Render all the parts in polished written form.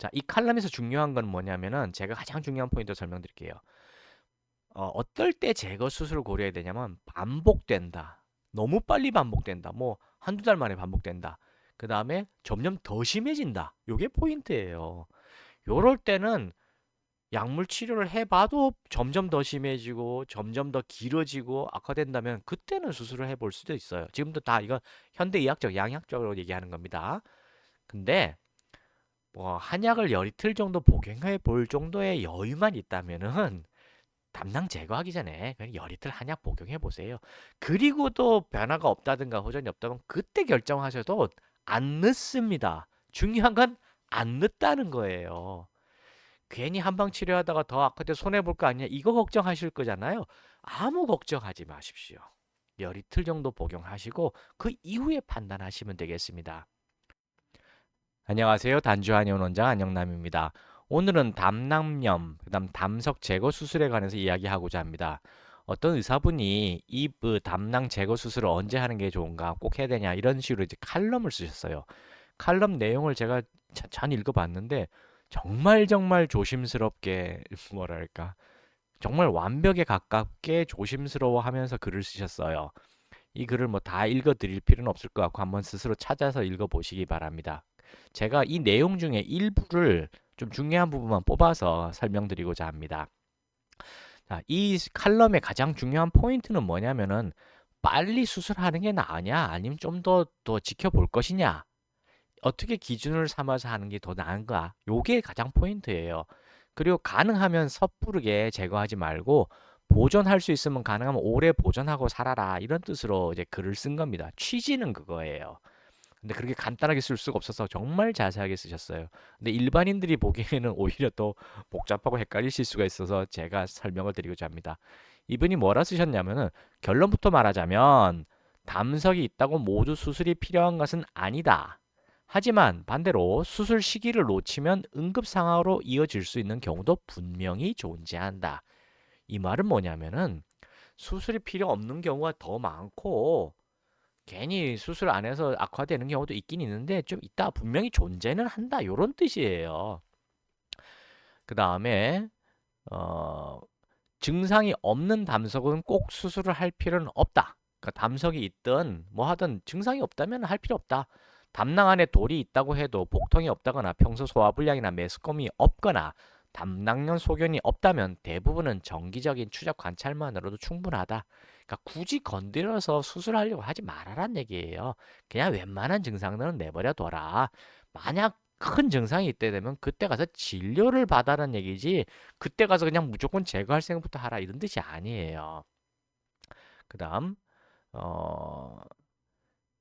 자, 이 칼럼에서 중요한 건 뭐냐면은 제가 가장 중요한 포인트 설명드릴게요. 어떨 때 제거 수술을 고려해야 되냐면 반복된다. 너무 빨리 반복된다. 뭐 한두 달 만에 반복된다. 그 다음에 점점 더 심해진다. 요게 포인트예요. 요럴 때는 약물 치료를 해봐도 점점 더 심해지고 점점 더 길어지고 악화된다면 그때는 수술을 해볼 수도 있어요. 지금도 다 이건 현대의학적, 양학적으로 얘기하는 겁니다. 근데 뭐 한약을 열이틀 정도 복용해 볼 정도의 여유만 있다면은 담낭 제거하기 전에 그냥 열이틀 한약 복용해 보세요. 그리고 또 변화가 없다든가 호전이 없다면 그때 결정하셔도 안 늦습니다. 중요한 건 안 늦다는 거예요. 괜히 한방 치료하다가 더 악화돼 손해 볼 거 아니야. 이거 걱정하실 거잖아요. 아무 걱정하지 마십시오. 열이틀 정도 복용하시고 그 이후에 판단하시면 되겠습니다. 안녕하세요. 단주한의원 원장 안영남입니다. 오늘은 담낭염, 그다음 담석 제거 수술에 관해서 이야기하고자 합니다. 어떤 의사분이 이 담낭 제거 수술을 언제 하는 게 좋은가, 꼭 해야 되냐 이런 식으로 이제 칼럼을 쓰셨어요. 칼럼 내용을 제가 찬찬히 읽어봤는데 정말 정말 조심스럽게 뭐랄까 정말 완벽에 가깝게 조심스러워하면서 글을 쓰셨어요. 이 글을 뭐 다 읽어드릴 필요는 없을 것 같고 한번 스스로 찾아서 읽어보시기 바랍니다. 제가 이 내용 중에 일부를 좀 중요한 부분만 뽑아서 설명드리고자 합니다. 자, 이 칼럼의 가장 중요한 포인트는 뭐냐면은 빨리 수술하는 게 나으냐 아니면 좀 더 지켜볼 것이냐 어떻게 기준을 삼아서 하는 게 더 나은가 요게 가장 포인트예요. 그리고 가능하면 섣부르게 제거하지 말고 보존할 수 있으면 가능하면 오래 보존하고 살아라 이런 뜻으로 이제 글을 쓴 겁니다. 취지는 그거예요. 근데 그렇게 간단하게 쓸 수가 없어서 정말 자세하게 쓰셨어요. 근데 일반인들이 보기에는 오히려 더 복잡하고 헷갈리실 수가 있어서 제가 설명을 드리고자 합니다. 이분이 뭐라 쓰셨냐면은 결론부터 말하자면 담석이 있다고 모두 수술이 필요한 것은 아니다. 하지만 반대로 수술 시기를 놓치면 응급 상황으로 이어질 수 있는 경우도 분명히 존재한다. 이 말은 뭐냐면은 수술이 필요 없는 경우가 더 많고 괜히 수술 안 해서 악화되는 경우도 있긴 있는데 좀 이따 분명히 존재는 한다. 요런 뜻이에요. 그 다음에 어, 증상이 없는 담석은 꼭 수술을 할 필요는 없다. 그러니까 담석이 있든 뭐 하든 증상이 없다면 할 필요 없다. 담낭 안에 돌이 있다고 해도 복통이 없다거나 평소 소화불량이나 메스꺼움이 없거나 담낭염 소견이 없다면 대부분은 정기적인 추적 관찰만으로도 충분하다. 그러니까 굳이 건드려서 수술하려고 하지 말아란 얘기예요. 그냥 웬만한 증상들은 내버려 둬라. 만약 큰 증상이 있게 되면 그때 가서 진료를 받아라는 얘기지 그때 가서 그냥 무조건 제거할 생각부터 하라 이런 뜻이 아니에요. 그 다음 어,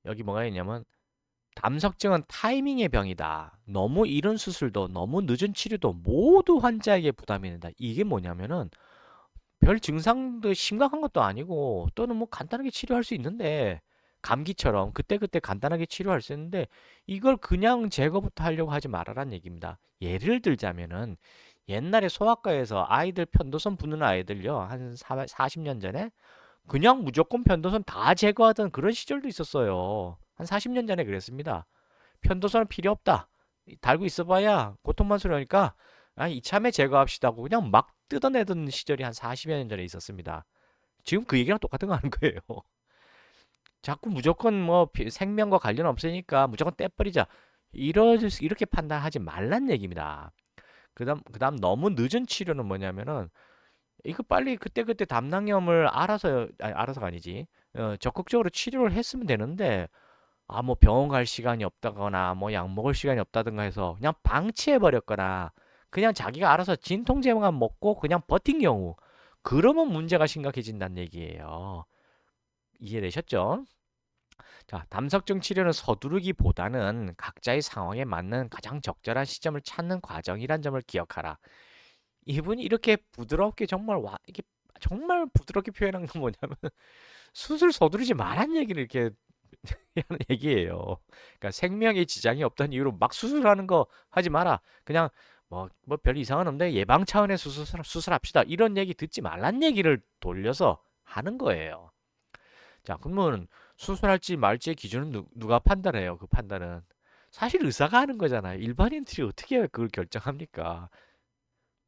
여기 뭐가 있냐면 담석증은 타이밍의 병이다. 너무 이른 수술도 너무 늦은 치료도 모두 환자에게 부담이 된다. 이게 뭐냐면은 별 증상도 심각한 것도 아니고 또는 뭐 간단하게 치료할 수 있는데 감기처럼 그때그때 간단하게 치료할 수 있는데 이걸 그냥 제거부터 하려고 하지 말아란 얘기입니다. 예를 들자면은 옛날에 소아과에서 아이들 편도선 붓는 아이들요 한 40년 전에 그냥 무조건 편도선 다 제거하던 그런 시절도 있었어요. 한 40년 전에 그랬습니다. 편도선은 필요 없다. 달고 있어봐야 고통만 스러우니까 이참에 제거합시다고 그냥 막 뜯어내던 시절이 한 40여 년 전에 있었습니다. 지금 그 얘기랑 똑같은 거 하는 거예요. 자꾸 무조건 뭐 생명과 관련 없으니까 무조건 떼버리자. 이렇게 판단하지 말란 얘기입니다. 그다음 너무 늦은 치료는 뭐냐면은 이거 빨리 그때그때 담낭염을 알아서가 아니지. 적극적으로 치료를 했으면 되는데 뭐 병원 갈 시간이 없다거나 뭐 약 먹을 시간이 없다든가 해서 그냥 방치해 버렸거나 그냥 자기가 알아서 진통제만 먹고 그냥 버틴 경우 그러면 문제가 심각해진다는 얘기예요. 이해되셨죠? 자, 담석증 치료는 서두르기보다는 각자의 상황에 맞는 가장 적절한 시점을 찾는 과정이란 점을 기억하라. 이분이 이렇게 부드럽게 이게 정말 부드럽게 표현한 건 뭐냐면 수술 서두르지 말란 얘기를 이렇게 하는 얘기예요. 그러니까 생명에 지장이 없다는 이유로 막 수술하는 거 하지 마라. 그냥 뭐 별 이상은 없는데 예방 차원의 수술합시다. 이런 얘기 듣지 말란 얘기를 돌려서 하는 거예요. 자, 그러면 수술할지 말지의 기준은 누가 판단해요? 그 판단은 사실 의사가 하는 거잖아요. 일반인들이 어떻게 그걸 결정합니까?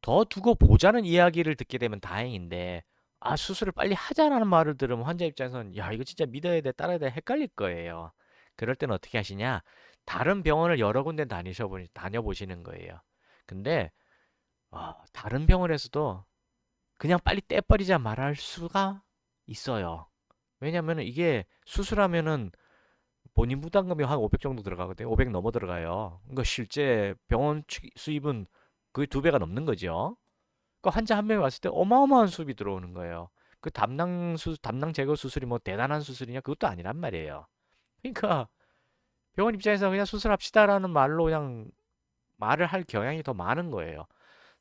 더 두고 보자는 이야기를 듣게 되면 다행인데, 아, 수술을 빨리 하자라는 말을 들으면 환자 입장에서는, 야, 이거 진짜 믿어야 돼, 따라야 돼, 헷갈릴 거예요. 그럴 때는 어떻게 하시냐? 다른 병원을 여러 군데 다녀보시는 거예요. 근데, 다른 병원에서도 그냥 빨리 떼버리자 말할 수가 있어요. 왜냐면은 이게 수술하면은 본인 부담금이 한 500 정도 들어가거든요. 500 넘어 들어가요. 그러니까 실제 병원 수입은 거의 2배가 넘는 거죠. 그 환자 한 명이 왔을 때 어마어마한 수입이 들어오는 거예요. 그 담낭 제거 수술이 뭐 대단한 수술이냐? 그것도 아니란 말이에요. 그러니까 병원 입장에서 그냥 수술합시다라는 말로 그냥 말을 할 경향이 더 많은 거예요.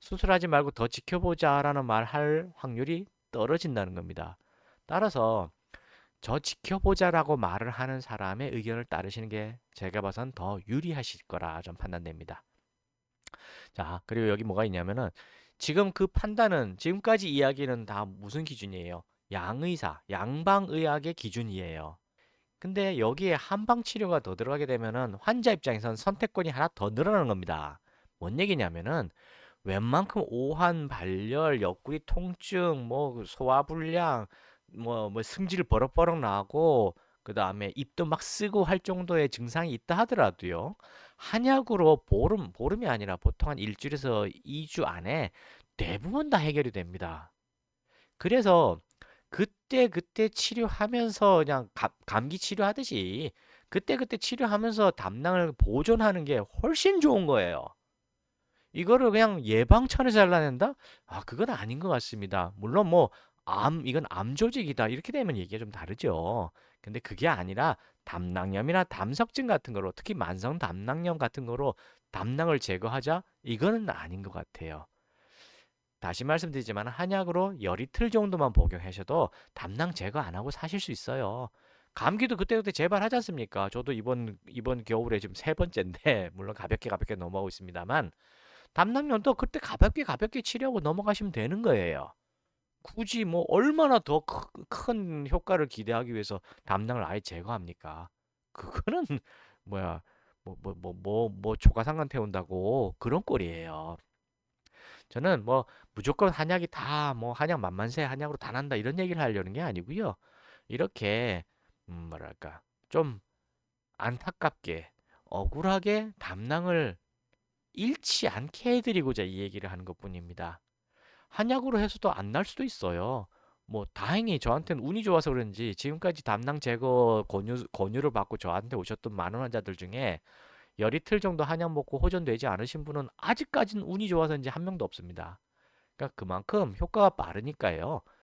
수술하지 말고 더 지켜보자라는 말 할 확률이 떨어진다는 겁니다. 따라서 저 지켜보자라고 말을 하는 사람의 의견을 따르시는 게 제가 봐선 더 유리하실 거라 좀 판단됩니다. 자, 그리고 여기 뭐가 있냐면은 지금 그 판단은 지금까지 이야기는 다 무슨 기준이에요? 양의사, 양방의학의 기준이에요. 근데 여기에 한방 치료가 더 들어가게 되면은 환자 입장에선 선택권이 하나 더 늘어나는 겁니다. 뭔 얘기냐면은 웬만큼 오한, 발열, 옆구리 통증, 뭐 소화불량, 뭐 승질 버럭버럭 나고 그다음에 입도 막 쓰고 할 정도의 증상이 있다 하더라도요. 한약으로 보름이 아니라 보통 한 일주일에서 2주 안에 대부분 다 해결이 됩니다. 그래서 그때 치료하면서 그냥 감기 치료하듯이 그때 치료하면서 담낭을 보존하는 게 훨씬 좋은 거예요. 이거를 그냥 예방차를 잘라낸다? 아, 그건 아닌 것 같습니다. 물론 뭐, 이건 암 조직이다. 이렇게 되면 얘기가 좀 다르죠. 근데 그게 아니라 담낭염이나 담석증 같은 거로, 특히 만성 담낭염 같은 거로 담낭을 제거하자? 이거는 아닌 것 같아요. 다시 말씀드리지만 한약으로 열 이틀 정도만 복용하셔도 담낭 제거 안 하고 사실 수 있어요. 감기도 그때그때 재발하지 않습니까? 저도 이번 겨울에 지금 3번째인데, 물론 가볍게 넘어가고 있습니다만, 담낭염도 그때 가볍게 치료하고 넘어가시면 되는 거예요. 굳이 뭐 얼마나 더 큰 효과를 기대하기 위해서 담낭을 아예 제거합니까? 그거는 뭐야 조가상관 태운다고 그런 꼴이에요. 저는 뭐 무조건 한약이 다 뭐 한약 만만세 한약으로 다 난다 이런 얘기를 하려는 게 아니고요. 이렇게 뭐랄까 좀 안타깝게 억울하게 담낭을 잃지 않게 해드리고자 이 얘기를 하는 것뿐입니다. 한약으로 해서도 안 날 수도 있어요. 뭐 다행히 저한테는 운이 좋아서 그런지 지금까지 담낭 제거 권유를 받고 저한테 오셨던 많은 환자들 중에 열 이틀 정도 한약 먹고 호전되지 않으신 분은 아직까지는 운이 좋아서인지 한 명도 없습니다. 그러니까 그만큼 효과가 빠르니까요.